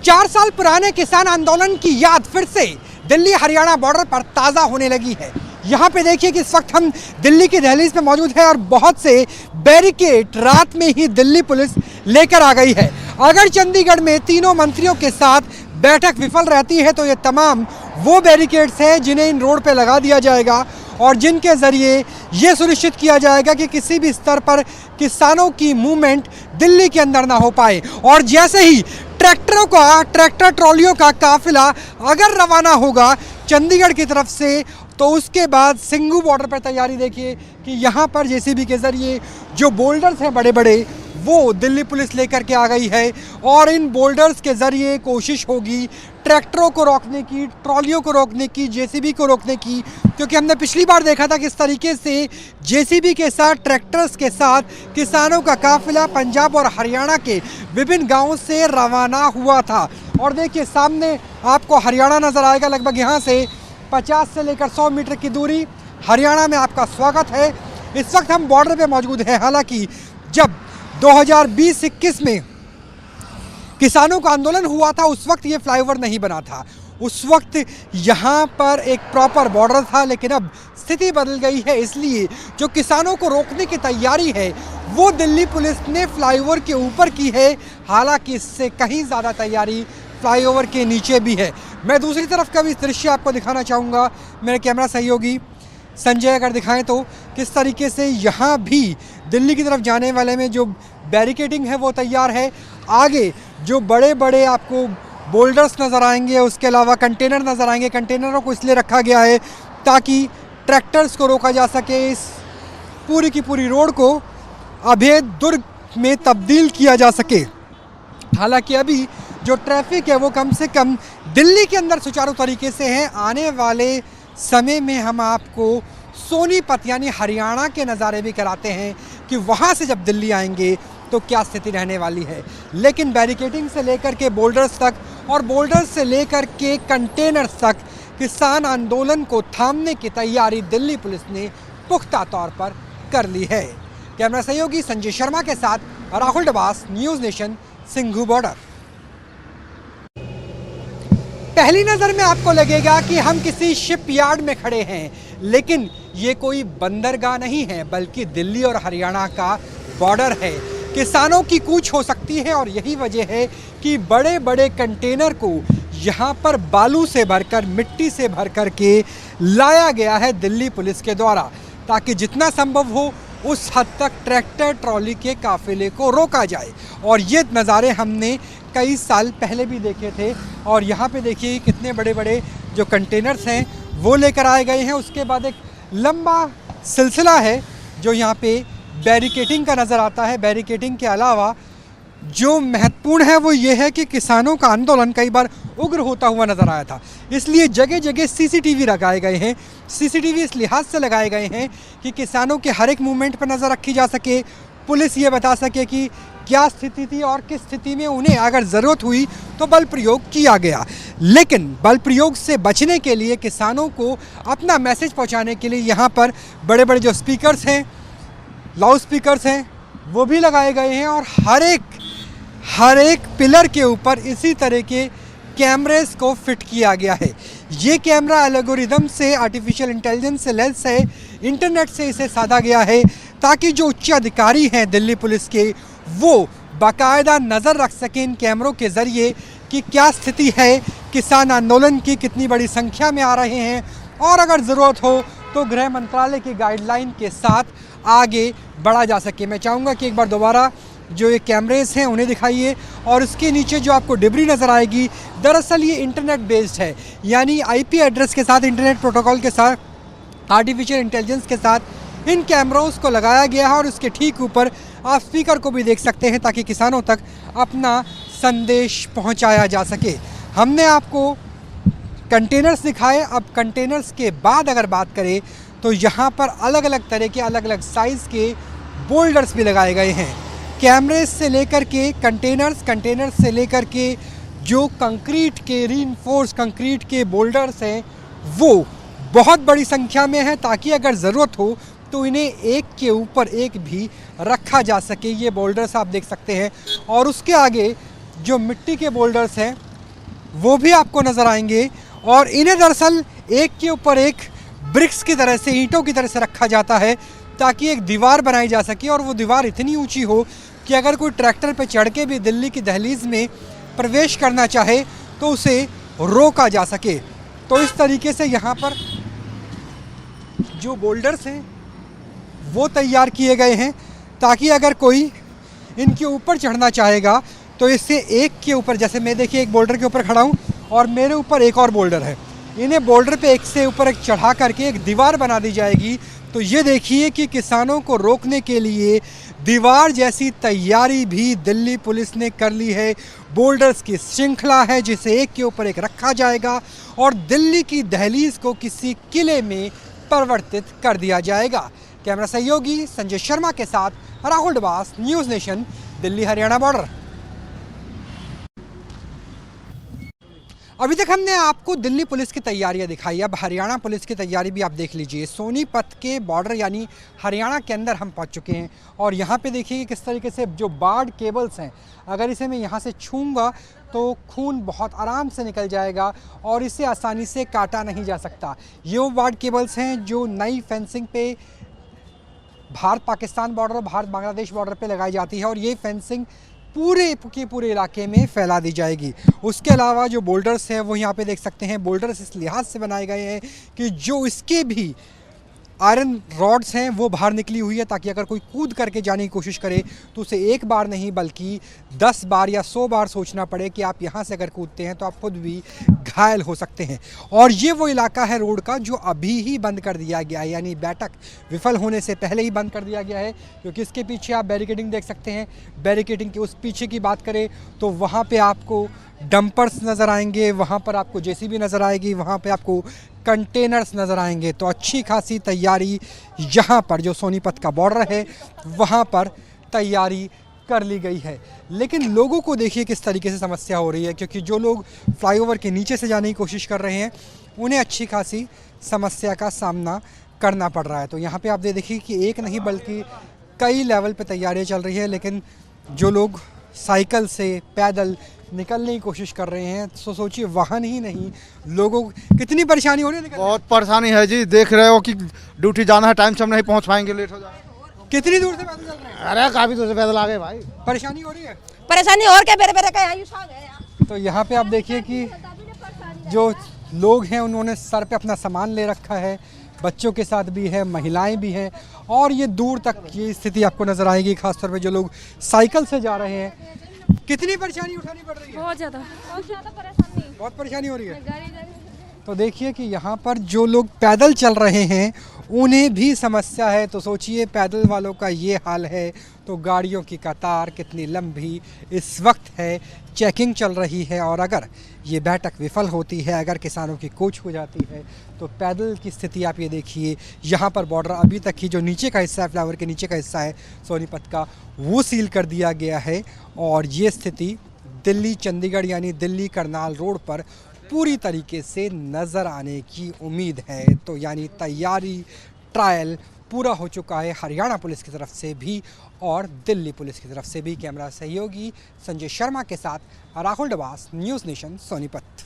4 साल पुराने किसान आंदोलन की याद फिर से दिल्ली हरियाणा बॉर्डर पर ताज़ा होने लगी है। यहाँ पे देखिए कि इस वक्त हम दिल्ली की दहलीज पे मौजूद है और बहुत से बैरिकेड रात में ही दिल्ली पुलिस लेकर आ गई है। अगर चंडीगढ़ में तीनों मंत्रियों के साथ बैठक विफल रहती है तो ये तमाम वो बैरिकेड्स हैं जिन्हें इन रोड पे लगा दिया जाएगा और जिनके ज़रिए ये सुनिश्चित किया जाएगा कि किसी भी स्तर पर किसानों की मूवमेंट दिल्ली के अंदर ना हो पाए। और जैसे ही ट्रैक्टर ट्रॉलियों का काफिला अगर रवाना होगा चंडीगढ़ की तरफ से तो उसके बाद सिंघू बॉर्डर पर तैयारी देखिए कि यहाँ पर जेसीबी के ज़रिए जो बोल्डर्स हैं बड़े बड़े वो दिल्ली पुलिस लेकर के आ गई है और इन बोल्डर्स के ज़रिए कोशिश होगी ट्रैक्टरों को रोकने की, ट्रॉलियों को रोकने की, जेसीबी को रोकने की। क्योंकि हमने पिछली बार देखा था कि इस तरीके से जेसीबी के साथ, ट्रैक्टर्स के साथ किसानों का काफिला पंजाब और हरियाणा के विभिन्न गाँवों से रवाना हुआ था। और देखिए सामने आपको हरियाणा नज़र आएगा, लगभग यहाँ से 50 से लेकर 100 मीटर की दूरी। हरियाणा में आपका स्वागत है। इस वक्त हम बॉर्डर पे मौजूद हैं। हालांकि जब 2020-21 में किसानों का आंदोलन हुआ था उस वक्त ये फ्लाईओवर नहीं बना था, उस वक्त यहाँ पर एक प्रॉपर बॉर्डर था। लेकिन अब स्थिति बदल गई है, इसलिए जो किसानों को रोकने की तैयारी है वो दिल्ली पुलिस ने फ्लाईओवर के ऊपर की है। हालांकि इससे कहीं ज़्यादा तैयारी फ्लाईओवर के नीचे भी है। मैं दूसरी तरफ का भी दृश्य आपको दिखाना चाहूँगा। मेरे कैमरा सहयोगी संजय अगर दिखाएं तो किस तरीके से यहाँ भी दिल्ली की तरफ जाने वाले में जो बैरिकेडिंग है वो तैयार है। आगे जो बड़े बड़े आपको बोल्डर्स नज़र आएंगे, उसके अलावा कंटेनर नज़र आएंगे। कंटेनरों को इसलिए रखा गया है ताकि ट्रैक्टर्स को रोका जा सके, इस पूरी की पूरी रोड को अभेद दुर्ग में तब्दील किया जा सके। हालांकि अभी जो ट्रैफिक है वो कम से कम दिल्ली के अंदर सुचारू तरीके से है। आने वाले समय में हम आपको सोनीपत यानी हरियाणा के नज़ारे भी कराते हैं कि वहाँ से जब दिल्ली आएंगे तो क्या स्थिति रहने वाली है। लेकिन बैरिकेडिंग से लेकर के बोल्डर्स तक और बोल्डर्स से लेकर के कंटेनर्स तक किसान आंदोलन को थामने की तैयारी दिल्ली पुलिस ने पुख्ता तौर पर कर ली है। कैमरा सहयोगी संजय शर्मा के साथ Rahul Dabas, news nation, Singhu border. पहली नज़र में आपको लगेगा कि हम किसी शिपयार्ड में खड़े हैं, लेकिन ये कोई बंदरगाह नहीं है बल्कि दिल्ली और हरियाणा का बॉर्डर है। किसानों की कूच हो सकती है और यही वजह है कि बड़े बड़े कंटेनर को यहाँ पर बालू से भरकर, मिट्टी से भर कर के लाया गया है दिल्ली पुलिस के द्वारा, ताकि जितना संभव हो उस हद तक ट्रैक्टर ट्रॉली के काफिले को रोका जाए। और ये नज़ारे हमने कई साल पहले भी देखे थे। और यहाँ पे देखिए कितने बड़े बड़े जो कंटेनर्स हैं वो लेकर आए गए हैं। उसके बाद एक लंबा सिलसिला है जो यहाँ पे बैरिकेडिंग का नज़र आता है। बैरिकेडिंग के अलावा जो महत्वपूर्ण है वो ये है कि किसानों का आंदोलन कई बार उग्र होता हुआ नज़र आया था, इसलिए जगह जगह सीसीटीवी लगाए गए हैं। सीसीटीवी इस लिहाज से लगाए गए हैं कि किसानों के हर एक मूवमेंट पर नज़र रखी जा सके, पुलिस ये बता सके कि क्या स्थिति थी और किस स्थिति में उन्हें अगर ज़रूरत हुई तो बल प्रयोग किया गया। लेकिन बल प्रयोग से बचने के लिए, किसानों को अपना मैसेज पहुंचाने के लिए यहाँ पर बड़े बड़े जो स्पीकर्स हैं, लाउड स्पीकर्स हैं, वो भी लगाए गए हैं। और हर एक पिलर के ऊपर इसी तरह के कैमरेस को फिट किया गया है। ये कैमरा एल्गोरिदम से, आर्टिफिशियल इंटेलिजेंस से लैस है, इंटरनेट से इसे साधा गया है ताकि जो उच्च अधिकारी हैं दिल्ली पुलिस के वो बाकायदा नज़र रख सकें इन कैमरों के ज़रिए कि क्या स्थिति है किसान आंदोलन की, कितनी बड़ी संख्या में आ रहे हैं और अगर ज़रूरत हो तो गृह मंत्रालय की गाइडलाइन के साथ आगे बढ़ा जा सके। मैं चाहूँगा कि एक बार दोबारा जो ये कैमरेज हैं उन्हें दिखाइए। और उसके नीचे जो आपको डिब्री नज़र आएगी, दरअसल ये इंटरनेट बेस्ड है, यानी आईपी एड्रेस के साथ, इंटरनेट प्रोटोकॉल के साथ, आर्टिफिशियल इंटेलिजेंस के साथ इन कैमरों को लगाया गया है। और उसके ठीक ऊपर आप स्पीकर को भी देख सकते हैं ताकि किसानों तक अपना संदेश पहुंचाया जा सके। हमने आपको कंटेनर्स दिखाए। अब कंटेनर्स के बाद अगर बात करें तो यहाँ पर अलग अलग तरह के, अलग अलग साइज़ के बोल्डर्स भी लगाए गए हैं। कैमरेज से लेकर के कंटेनर्स से लेकर के जो कंक्रीट के, रीइंफोर्स कंक्रीट के बोल्डर्स हैं वो बहुत बड़ी संख्या में है ताकि अगर ज़रूरत हो तो इन्हें एक के ऊपर एक भी रखा जा सके। ये बोल्डर्स आप देख सकते हैं। और उसके आगे जो मिट्टी के बोल्डर्स हैं वो भी आपको नज़र आएंगे। और इन्हें दरअसल एक के ऊपर एक ब्रिक्स की तरह से, ईंटों की तरह से रखा जाता है ताकि एक दीवार बनाई जा सके, और वो दीवार इतनी ऊंची हो कि अगर कोई ट्रैक्टर पे चढ़ के भी दिल्ली की दहलीज में प्रवेश करना चाहे तो उसे रोका जा सके। तो इस तरीके से यहाँ पर जो बोल्डर्स हैं वो तैयार किए गए हैं ताकि अगर कोई इनके ऊपर चढ़ना चाहेगा तो इससे एक के ऊपर, जैसे मैं देखिए एक बोल्डर के ऊपर खड़ा हूँ और मेरे ऊपर एक और बोल्डर है, इन्हें बोल्डर पे एक से ऊपर एक चढ़ा करके एक दीवार बना दी जाएगी। तो ये देखिए कि किसानों को रोकने के लिए दीवार जैसी तैयारी भी दिल्ली पुलिस ने कर ली है। बोल्डर्स की श्रृंखला है जिसे एक के ऊपर एक रखा जाएगा और दिल्ली की दहलीज को किसी किले में परिवर्तित कर दिया जाएगा। कैमरा सहयोगी संजय शर्मा के साथ Rahul Dabas, news nation, Delhi Haryana border. अभी तक हमने आपको दिल्ली पुलिस की तैयारियां दिखाई, अब हरियाणा पुलिस की तैयारी भी आप देख लीजिए। सोनीपत के बॉर्डर यानी हरियाणा के अंदर हम पहुंच चुके हैं और यहाँ पे देखिए किस तरीके से जो बार्ड केबल्स हैं, अगर इसे मैं यहाँ से छूँगा तो खून बहुत आराम से निकल जाएगा और इसे आसानी से काटा नहीं जा सकता। ये वो बार्ड केबल्स हैं जो नई फेंसिंग पे भारत पाकिस्तान बॉर्डर, भारत बांग्लादेश बॉर्डर पे लगाई जाती है और ये फेंसिंग पूरे के पूरे इलाके में फैला दी जाएगी। उसके अलावा जो बोल्डर्स हैं वो यहाँ पे देख सकते हैं, बोल्डर्स इस लिहाज से बनाए गए हैं कि जो इसके भी आयरन रॉड्स हैं वो बाहर निकली हुई है ताकि अगर कोई कूद करके जाने की कोशिश करे तो उसे एक बार नहीं बल्कि 10 बार या 100 बार सोचना पड़े कि आप यहाँ से अगर कूदते हैं तो आप खुद भी घायल हो सकते हैं। और ये वो इलाका है रोड का जो अभी ही बंद कर दिया गया है, यानी बैठक विफल होने से पहले ही बंद कर दिया गया है, क्योंकि इसके पीछे आप बैरिकेडिंग देख सकते हैं। बैरिकेडिंग के उस पीछे की बात करें तो वहाँ पर आपको डंपर्स नज़र आएंगे, वहाँ पर आपको जेसीबी नज़र आएगी, वहाँ पे आपको कंटेनर्स नज़र आएंगे। तो अच्छी खासी तैयारी यहाँ पर जो सोनीपत का बॉर्डर है वहाँ पर तैयारी कर ली गई है। लेकिन लोगों को देखिए किस तरीके से समस्या हो रही है, क्योंकि जो लोग फ्लाईओवर के नीचे से जाने की कोशिश कर रहे हैं उन्हें अच्छी खासी समस्या का सामना करना पड़ रहा है। तो यहाँ पर आप देखिए कि एक नहीं बल्कि कई लेवल पर तैयारियाँ चल रही है, लेकिन जो लोग साइकिल से पैदल निकलने की कोशिश कर रहे हैं तो सोचिए वाहन ही नहीं, लोगों को कितनी परेशानी हो रही है। बहुत परेशानी है जी, देख रहे हो कि ड्यूटी जाना है, टाइम से हम नहीं पहुंच पाएंगे, लेट हो जाएगा। कितनी दूर से पैदल चल रहे हैं? अरे काफी दूर से पैदल आ गए भाई, परेशानी हो रही है। परेशानी और क्या, बेरे का। तो यहाँ पे आप देखिए कि जो लोग हैं उन्होंने सर पे अपना सामान ले रखा है, बच्चों के साथ भी है, महिलाएं भी हैं और ये दूर तक ये स्थिति आपको नजर आएगी, खासतौर पे जो लोग साइकिल से जा रहे हैं। कितनी परेशानी उठानी पड़ रही है? बहुत ज़्यादा परेशानी, बहुत परेशानी हो रही है। तो देखिए कि यहाँ पर जो लोग पैदल चल रहे हैं उन्हें भी समस्या है। तो सोचिए पैदल वालों का ये हाल है तो गाड़ियों की कतार कितनी लंबी इस वक्त है, चेकिंग चल रही है। और अगर ये बैठक विफल होती है, अगर किसानों की कूच हो जाती है तो पैदल की स्थिति आप ये देखिए। यहाँ पर बॉर्डर अभी तक ही जो नीचे का हिस्सा है, फ्लाईओवर के नीचे का हिस्सा है सोनीपत का, वो सील कर दिया गया है और ये स्थिति दिल्ली चंडीगढ़ यानी दिल्ली करनाल रोड पर पूरी तरीके से नज़र आने की उम्मीद है। तो यानी तैयारी, ट्रायल पूरा हो चुका है हरियाणा पुलिस की तरफ से भी और दिल्ली पुलिस की तरफ से भी। कैमरा सहयोगी संजय शर्मा के साथ राहुल डबास, न्यूज़ नेशन, सोनीपत।